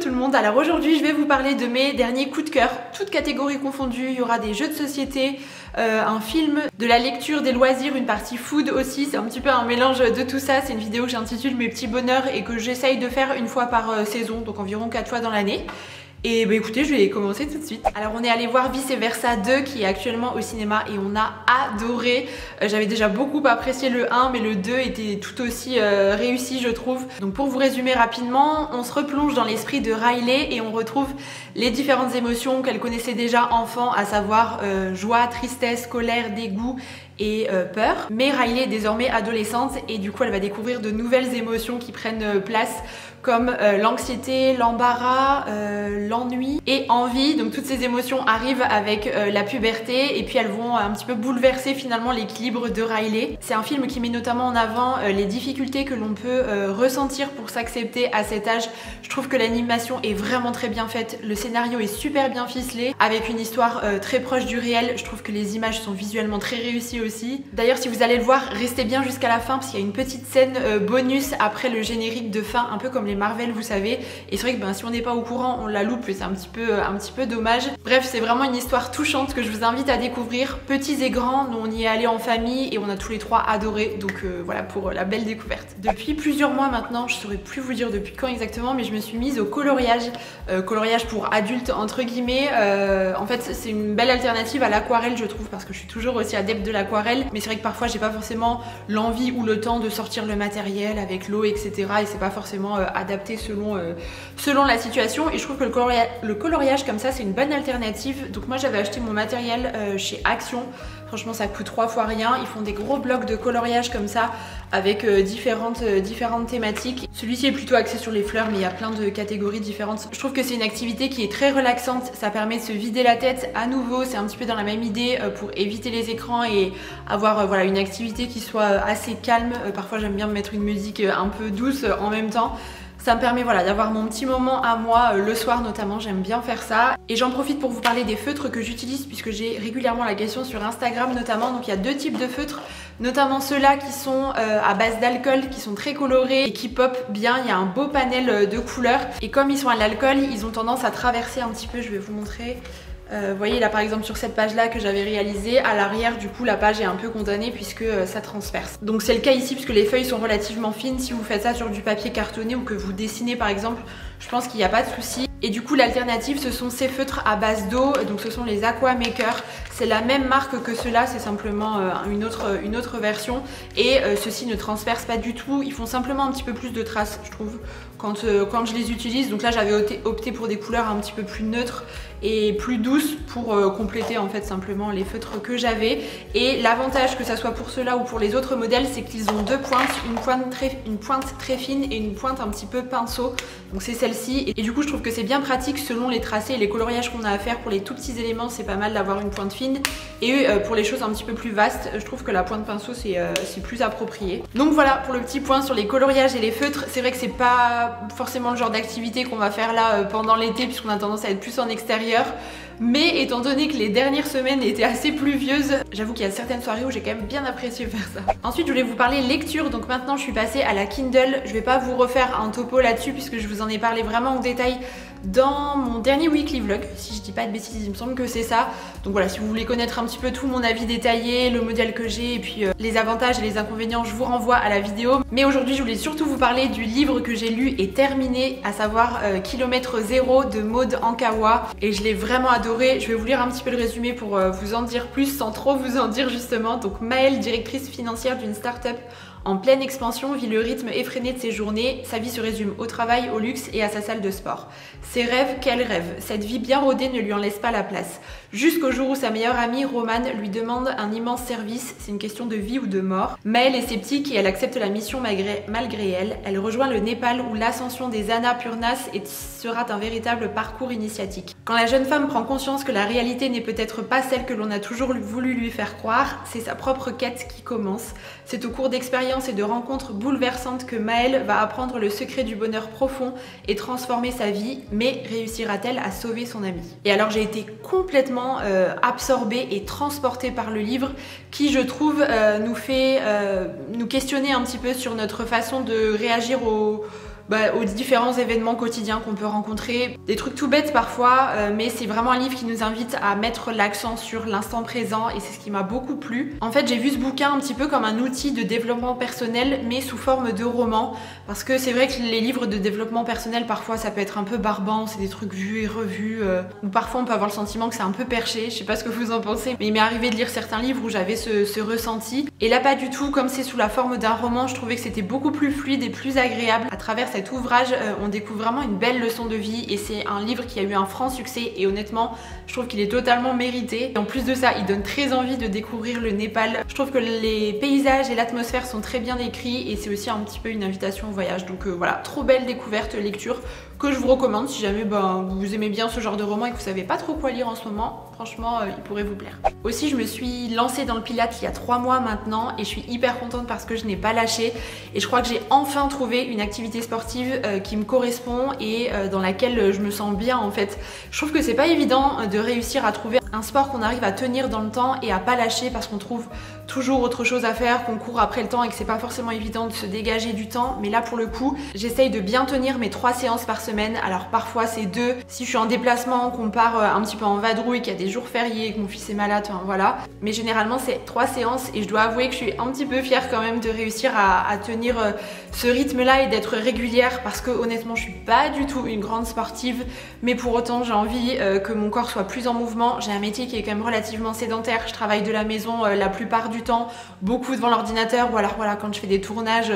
tout le monde, alors aujourd'hui je vais vous parler de mes derniers coups de cœur, toutes catégories confondues. Il y aura des jeux de société, un film, de la lecture, des loisirs, une partie food aussi. C'est un petit peu un mélange de tout ça. C'est une vidéo que j'intitule Mes petits bonheurs et que j'essaye de faire une fois par saison, donc environ 4 fois dans l'année. Et bah écoutez, je vais commencer tout de suite. Alors on est allé voir Vice Versa 2 qui est actuellement au cinéma et on a adoré. J'avais déjà beaucoup apprécié le 1 mais le 2 était tout aussi réussi je trouve. Donc pour vous résumer rapidement, on se replonge dans l'esprit de Riley et on retrouve les différentes émotions qu'elle connaissait déjà enfant, à savoir joie, tristesse, colère, dégoût et peur. Mais Riley est désormais adolescente et du coup elle va découvrir de nouvelles émotions qui prennent place comme l'anxiété, l'embarras, l'ennui et envie. Donc toutes ces émotions arrivent avec la puberté et puis elles vont un petit peu bouleverser finalement l'équilibre de Riley. C'est un film qui met notamment en avant les difficultés que l'on peut ressentir pour s'accepter à cet âge. Je trouve que l'animation est vraiment très bien faite, le scénario est super bien ficelé avec une histoire très proche du réel. Je trouve que les images sont visuellement très réussies aussi. D'ailleurs si vous allez le voir, restez bien jusqu'à la fin parce qu'il y a une petite scène bonus après le générique de fin, un peu comme les Marvel vous savez, et c'est vrai que si on n'est pas au courant on la loupe et c'est un petit peu dommage. Bref, c'est vraiment une histoire touchante que je vous invite à découvrir, petits et grands. Nous on y est allé en famille et on a tous les trois adoré, donc voilà pour la belle découverte. Depuis plusieurs mois maintenant, je saurais plus vous dire depuis quand exactement, mais je me suis mise au coloriage, coloriage pour adultes entre guillemets. En fait c'est une belle alternative à l'aquarelle je trouve, parce que je suis toujours aussi adepte de l'aquarelle, mais c'est vrai que parfois j'ai pas forcément l'envie ou le temps de sortir le matériel avec l'eau etc, et c'est pas forcément adapté selon la situation, et je trouve que le coloriage comme ça c'est une bonne alternative. Donc moi j'avais acheté mon matériel chez Action, franchement ça coûte 3 fois rien. Ils font des gros blocs de coloriage comme ça avec différentes thématiques. Celui-ci est plutôt axé sur les fleurs mais il y a plein de catégories différentes. Je trouve que c'est une activité qui est très relaxante, ça permet de se vider la tête à nouveau. C'est un petit peu dans la même idée pour éviter les écrans et avoir voilà, une activité qui soit assez calme. Parfois j'aime bien me mettre une musique un peu douce en même temps. Ça me permet voilà, d'avoir mon petit moment à moi le soir notamment, j'aime bien faire ça. Et j'en profite pour vous parler des feutres que j'utilise puisque j'ai régulièrement la question sur Instagram notamment. Donc il y a deux types de feutres, notamment ceux-là qui sont à base d'alcool, qui sont très colorés et qui pop bien. Il y a un beau panel de couleurs et comme ils sont à l'alcool, ils ont tendance à traverser un petit peu, je vais vous montrer. Vous voyez là par exemple sur cette page là que j'avais réalisée, à l'arrière du coup la page est un peu condamnée puisque ça transperce. Donc c'est le cas ici puisque les feuilles sont relativement fines. Si vous faites ça sur du papier cartonné ou que vous dessinez par exemple, je pense qu'il n'y a pas de souci. Et du coup l'alternative ce sont ces feutres à base d'eau, donc ce sont les Aqua Maker. C'est la même marque que ceux-là, c'est simplement une autre version. Et ceux-ci ne transpercent pas du tout, ils font simplement un petit peu plus de traces je trouve quand je les utilise. Donc là j'avais opté pour des couleurs un petit peu plus neutres et plus douces pour compléter en fait simplement les feutres que j'avais. Et l'avantage que ça soit pour ceux-là ou pour les autres modèles, c'est qu'ils ont deux pointes, une pointe très fine et une pointe un petit peu pinceau. Donc c'est celle-ci et du coup je trouve que c'est bien pratique selon les tracés et les coloriages qu'on a à faire. Pour les tout petits éléments c'est pas mal d'avoir une pointe fine et pour les choses un petit peu plus vastes je trouve que la pointe pinceau c'est plus approprié. Donc voilà pour le petit point sur les coloriages et les feutres. C'est vrai que c'est pas forcément le genre d'activité qu'on va faire là pendant l'été puisqu'on a tendance à être plus en extérieur. Mais étant donné que les dernières semaines étaient assez pluvieuses, j'avoue qu'il y a certaines soirées où j'ai quand même bien apprécié faire ça. Ensuite je voulais vous parler lecture, donc maintenant je suis passée à la Kindle. Je vais pas vous refaire un topo là-dessus puisque je vous en ai parlé vraiment en détail dans mon dernier weekly vlog, si je dis pas de bêtises, il me semble que c'est ça. Donc voilà, si vous voulez connaître un petit peu tout mon avis détaillé, le modèle que j'ai et puis les avantages et les inconvénients, je vous renvoie à la vidéo. Mais aujourd'hui je voulais surtout vous parler du livre que j'ai lu et terminé, à savoir Kilomètre Zéro de Maud Ankawa, et je l'ai vraiment adoré. Je vais vous lire un petit peu le résumé pour vous en dire plus sans trop vous en dire justement. Donc Maëlle, directrice financière d'une start-up en pleine expansion, vit le rythme effréné de ses journées. Sa vie se résume au travail, au luxe et à sa salle de sport. Ses rêves, quels rêves? Cette vie bien rodée ne lui en laisse pas la place. Jusqu'au jour où sa meilleure amie, Romane, lui demande un immense service. C'est une question de vie ou de mort. Maëlle est sceptique et elle accepte la mission malgré elle. Elle rejoint le Népal où l'ascension des Annapurnas sera un véritable parcours initiatique. Quand la jeune femme prend conscience que la réalité n'est peut-être pas celle que l'on a toujours voulu lui faire croire, c'est sa propre quête qui commence. C'est au cours d'expériences et de rencontres bouleversantes que Maëlle va apprendre le secret du bonheur profond et transformer sa vie, mais réussira-t-elle à sauver son amie? Et alors j'ai été complètement absorbée et transportée par le livre qui je trouve nous fait nous questionner un petit peu sur notre façon de réagir aux différents événements quotidiens qu'on peut rencontrer. Des trucs tout bêtes parfois, mais c'est vraiment un livre qui nous invite à mettre l'accent sur l'instant présent et c'est ce qui m'a beaucoup plu. En fait, j'ai vu ce bouquin un petit peu comme un outil de développement personnel, mais sous forme de roman. Parce que c'est vrai que les livres de développement personnel, parfois, ça peut être un peu barbant, c'est des trucs vus et revus, ou parfois on peut avoir le sentiment que c'est un peu perché, je sais pas ce que vous en pensez, mais il m'est arrivé de lire certains livres où j'avais ce ressenti. Et là, pas du tout, comme c'est sous la forme d'un roman, je trouvais que c'était beaucoup plus fluide et plus agréable. À travers cet ouvrage, on découvre vraiment une belle leçon de vie et c'est un livre qui a eu un franc succès et honnêtement, je trouve qu'il est totalement mérité. Et en plus de ça, il donne très envie de découvrir le Népal. Je trouve que les paysages et l'atmosphère sont très bien décrits et c'est aussi un petit peu une invitation au voyage. Donc voilà, trop belle découverte, lecture que je vous recommande si jamais vous aimez bien ce genre de roman et que vous savez pas trop quoi lire en ce moment. Franchement, il pourrait vous plaire. Aussi, je me suis lancée dans le Pilates il y a 3 mois maintenant et je suis hyper contente parce que je n'ai pas lâché et je crois que j'ai enfin trouvé une activité sportive qui me correspond et dans laquelle je me sens bien en fait. Je trouve que c'est pas évident de réussir à trouver un sport qu'on arrive à tenir dans le temps et à pas lâcher parce qu'on trouve toujours autre chose à faire, qu'on court après le temps et que c'est pas forcément évident de se dégager du temps. Mais là pour le coup, j'essaye de bien tenir mes 3 séances par semaine. Alors parfois c'est 2 si je suis en déplacement, qu'on part un petit peu en vadrouille, qu'il y a des jours fériés, que mon fils est malade, enfin voilà. Mais généralement c'est 3 séances et je dois avouer que je suis un petit peu fière quand même de réussir à tenir ce rythme là et d'être régulière parce que honnêtement je suis pas du tout une grande sportive mais pour autant j'ai envie que mon corps soit plus en mouvement. J'ai un métier qui est quand même relativement sédentaire, je travaille de la maison la plupart du temps, beaucoup devant l'ordinateur ou alors voilà quand je fais des tournages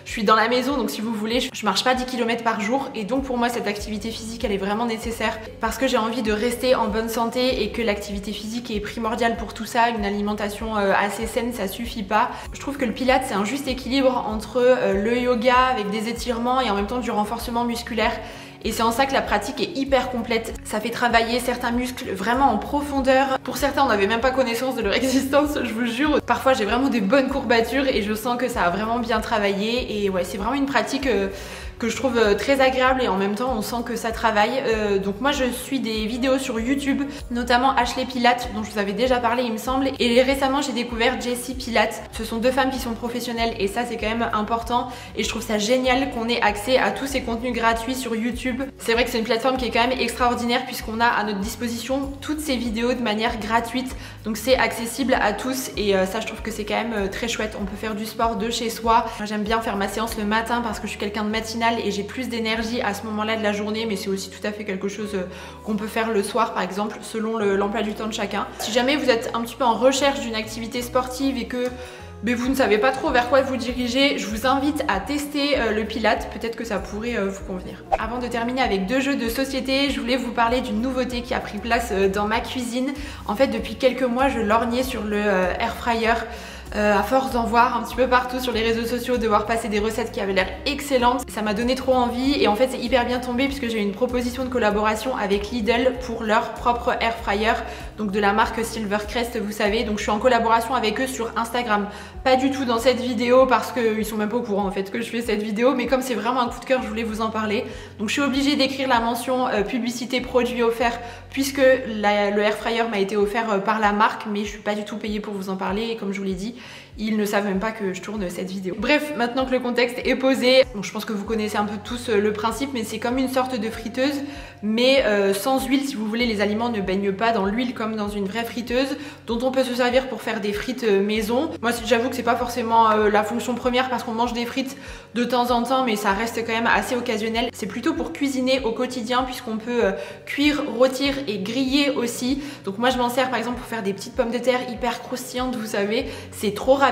je suis dans la maison donc si vous voulez je marche pas 10 km par jour et donc pour moi cette activité physique elle est vraiment nécessaire parce que j'ai envie de rester en bonne santé et que l'activité physique est primordiale pour tout ça. Une alimentation assez saine ça suffit pas. Je trouve que le Pilates c'est un juste équilibre entre le yoga avec des étirements et en même temps du renforcement musculaire. Et c'est en ça que la pratique est hyper complète. Ça fait travailler certains muscles vraiment en profondeur. Pour certains, on n'avait même pas connaissance de leur existence, je vous jure. Parfois, j'ai vraiment des bonnes courbatures et je sens que ça a vraiment bien travaillé. Et ouais, c'est vraiment une pratique que je trouve très agréable et en même temps on sent que ça travaille. Donc moi je suis des vidéos sur YouTube, notamment Ashley Pilates dont je vous avais déjà parlé il me semble, et récemment j'ai découvert Jessie Pilates. Ce sont 2 femmes qui sont professionnelles et ça c'est quand même important et je trouve ça génial qu'on ait accès à tous ces contenus gratuits sur YouTube. C'est vrai que c'est une plateforme qui est quand même extraordinaire puisqu'on a à notre disposition toutes ces vidéos de manière gratuite, donc c'est accessible à tous et ça je trouve que c'est quand même très chouette. On peut faire du sport de chez soi. Moi j'aime bien faire ma séance le matin parce que je suis quelqu'un de matinal et j'ai plus d'énergie à ce moment-là de la journée, mais c'est aussi tout à fait quelque chose qu'on peut faire le soir par exemple selon l'emploi du temps de chacun. Si jamais vous êtes un petit peu en recherche d'une activité sportive et que vous ne savez pas trop vers quoi vous diriger, je vous invite à tester le Pilates, peut-être que ça pourrait vous convenir. Avant de terminer avec 2 jeux de société, je voulais vous parler d'une nouveauté qui a pris place dans ma cuisine. En fait depuis quelques mois je lorgnais sur le air fryer. À force d'en voir un petit peu partout sur les réseaux sociaux, de voir passer des recettes qui avaient l'air excellentes, ça m'a donné trop envie et en fait c'est hyper bien tombé puisque j'ai eu une proposition de collaboration avec Lidl pour leur propre air fryer, donc de la marque Silvercrest vous savez, donc je suis en collaboration avec eux sur Instagram. Pas du tout dans cette vidéo parce qu'ils sont même pas au courant en fait que je fais cette vidéo, mais comme c'est vraiment un coup de cœur je voulais vous en parler, donc je suis obligée d'écrire la mention publicité produit offert puisque le air fryer m'a été offert par la marque, mais je suis pas du tout payée pour vous en parler et comme je vous l'ai dit, ils ne savent même pas que je tourne cette vidéo. Bref, maintenant que le contexte est posé, bon, je pense que vous connaissez un peu tous le principe, mais c'est comme une sorte de friteuse, mais sans huile si vous voulez. Les aliments ne baignent pas dans l'huile comme dans une vraie friteuse, dont on peut se servir pour faire des frites maison. Moi j'avoue que c'est pas forcément la fonction première parce qu'on mange des frites de temps en temps, mais ça reste quand même assez occasionnel. C'est plutôt pour cuisiner au quotidien puisqu'on peut cuire, rôtir et griller aussi. Donc moi je m'en sers par exemple pour faire des petites pommes de terre hyper croustillantes, vous savez, c'est trop rapide.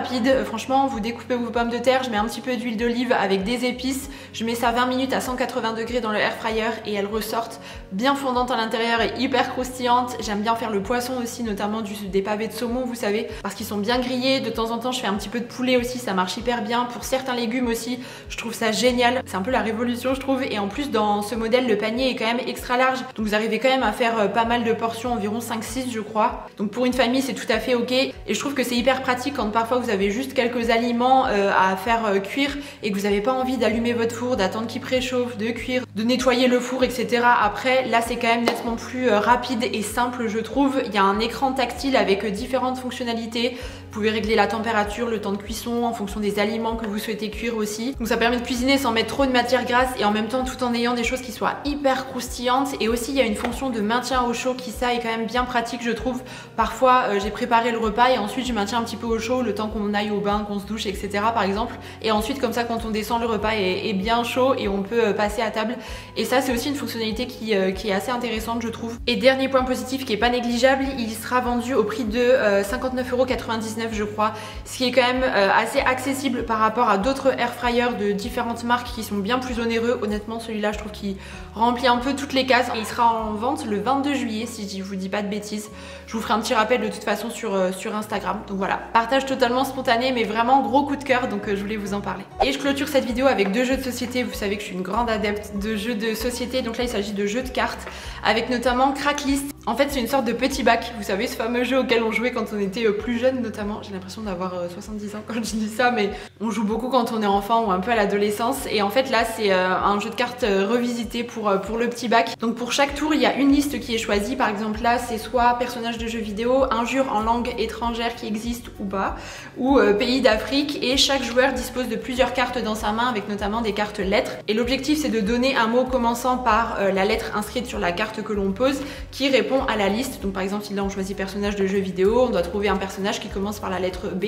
Franchement, vous découpez vos pommes de terre, je mets un petit peu d'huile d'olive avec des épices, je mets ça 20 minutes à 180 degrés dans le air fryer et elles ressortent bien fondantes à l'intérieur et hyper croustillantes. J'aime bien faire le poisson aussi, notamment des pavés de saumon, vous savez, parce qu'ils sont bien grillés. De temps en temps, je fais un petit peu de poulet aussi, ça marche hyper bien. Pour certains légumes aussi, je trouve ça génial. C'est un peu la révolution, je trouve. Et en plus, dans ce modèle, le panier est quand même extra large, donc vous arrivez quand même à faire pas mal de portions, environ 5-6 je crois. Donc pour une famille, c'est tout à fait ok. Et je trouve que c'est hyper pratique quand parfois vous avez juste quelques aliments à faire cuire et que vous n'avez pas envie d'allumer votre four, d'attendre qu'il préchauffe, de cuire, de nettoyer le four, etc. Après, là c'est quand même nettement plus rapide et simple je trouve. Il y a un écran tactile avec différentes fonctionnalités pouvez régler la température, le temps de cuisson en fonction des aliments que vous souhaitez cuire aussi. Donc ça permet de cuisiner sans mettre trop de matière grasse et en même temps tout en ayant des choses qui soient hyper croustillantes. Et aussi il y a une fonction de maintien au chaud qui ça est quand même bien pratique je trouve. Parfois j'ai préparé le repas et ensuite je maintiens un petit peu au chaud le temps qu'on aille au bain, qu'on se douche, etc. par exemple. Et ensuite comme ça quand on descend le repas est bien chaud et on peut passer à table. Et ça c'est aussi une fonctionnalité qui est assez intéressante je trouve. Et dernier point positif qui est pas négligeable, il sera vendu au prix de 59,99 € je crois, ce qui est quand même assez accessible par rapport à d'autres air fryers de différentes marques qui sont bien plus onéreux. Honnêtement celui-là je trouve qu'il remplit un peu toutes les cases et il sera en vente le 22 juillet si je vous dis pas de bêtises. Je vous ferai un petit rappel de toute façon sur Instagram. Donc voilà, partage totalement spontané mais vraiment gros coup de cœur, donc je voulais vous en parler. Et je clôture cette vidéo avec 2 jeux de société. Vous savez que je suis une grande adepte de jeux de société, donc là il s'agit de jeux de cartes avec notamment Cracklist. En fait c'est une sorte de petit bac, vous savez ce fameux jeu auquel on jouait quand on était plus jeune notamment. J'ai l'impression d'avoir 70 ans quand je dis ça, mais on joue beaucoup quand on est enfant ou un peu à l'adolescence. Et en fait là c'est un jeu de cartes revisité pour le petit bac. Donc pour chaque tour il y a une liste qui est choisie. Par exemple là c'est soit personnage de jeux vidéo, injure en langue étrangère qui existe ou pas, ou pays d'Afrique, et chaque joueur dispose de plusieurs cartes dans sa main avec notamment des cartes lettres. Et l'objectif c'est de donner un mot commençant par la lettre inscrite sur la carte que l'on pose qui répond à la liste. Donc par exemple si là on choisit personnage de jeu vidéo, on doit trouver un personnage qui commence par la lettre B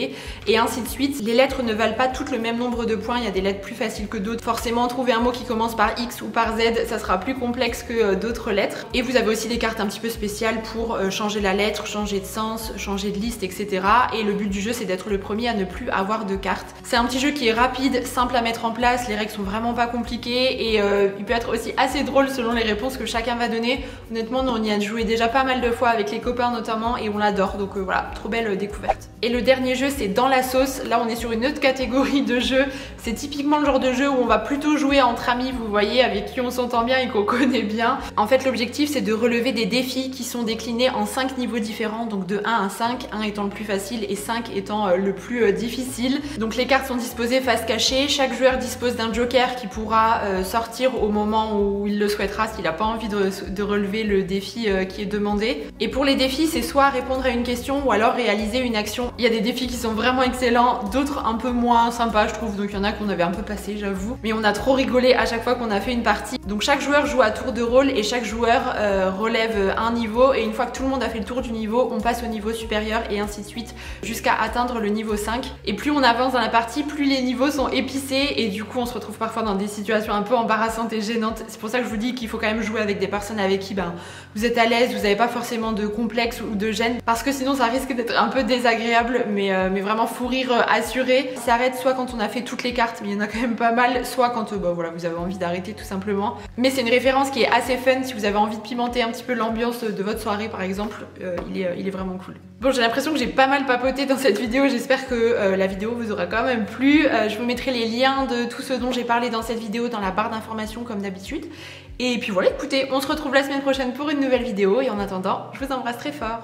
et ainsi de suite. Les lettres ne valent pas toutes le même nombre de points, il y a des lettres plus faciles que d'autres. Forcément trouver un mot qui commence par X ou par Z ça sera plus complexe que d'autres lettres. Et vous avez aussi des cartes un petit peu spéciales pour changer la lettre, changer de sens, changer de liste, etc. Et le but du jeu c'est d'être le premier à ne plus avoir de cartes. C'est un petit jeu qui est rapide, simple à mettre en place, les règles sont vraiment pas compliquées et il peut être aussi assez drôle selon les réponses que chacun va donner. Honnêtement nous on y a joué déjà pas mal de fois avec les copains notamment et on l'adore, donc voilà, trop belle découverte. Et le dernier jeu c'est Dans la sauce. Là on est sur une autre catégorie de jeux, c'est typiquement le genre de jeu où on va plutôt jouer entre amis, vous voyez, avec qui on s'entend bien et qu'on connaît bien. En fait l'objectif c'est de relever des défis qui sont déclinés en 5 niveaux différents, donc de 1 à 5, 1 étant le plus facile et 5 étant le plus difficile. Donc les cartes sont disposées face cachée, chaque joueur dispose d'un joker qui pourra sortir au moment où il le souhaitera s'il n'a pas envie de relever le défi qui est demandé. Et pour les défis c'est soit répondre à une question ou alors réaliser une action. Il y a des défis qui sont vraiment excellents, d'autres un peu moins sympas je trouve, donc il y en a qu'on avait un peu passé j'avoue, mais on a trop rigolé à chaque fois qu'on a fait une partie. Donc chaque joueur joue à tour de rôle et chaque joueur relève un niveau, et une fois que tout le monde a fait le tour du niveau on passe au niveau supérieur et ainsi de suite jusqu'à atteindre le niveau 5. Et plus on avance dans la partie, plus les niveaux sont épicés et du coup on se retrouve parfois dans des situations un peu embarrassantes et gênantes. C'est pour ça que je vous dis qu'il faut quand même jouer avec des personnes avec qui vous êtes à l'aise, vous n'avez pas forcément de complexe ou de gêne, parce que sinon ça risque d'être un peu désagréable, mais vraiment fou rire assuré. Il s'arrête soit quand on a fait toutes les cartes, mais il y en a quand même pas mal, soit quand voilà, vous avez envie d'arrêter tout simplement. Mais c'est une référence qui est assez fun si vous avez envie de pimenter un petit peu l'ambiance de votre soirée par exemple, il est vraiment cool. Bon, j'ai l'impression que j'ai pas mal papoté dans cette vidéo, j'espère que la vidéo vous aura quand même plu. Je vous mettrai les liens de tout ce dont j'ai parlé dans cette vidéo dans la barre d'informations comme d'habitude. Et puis voilà, écoutez, on se retrouve la semaine prochaine pour une nouvelle vidéo et en attendant, je vous embrasse très fort.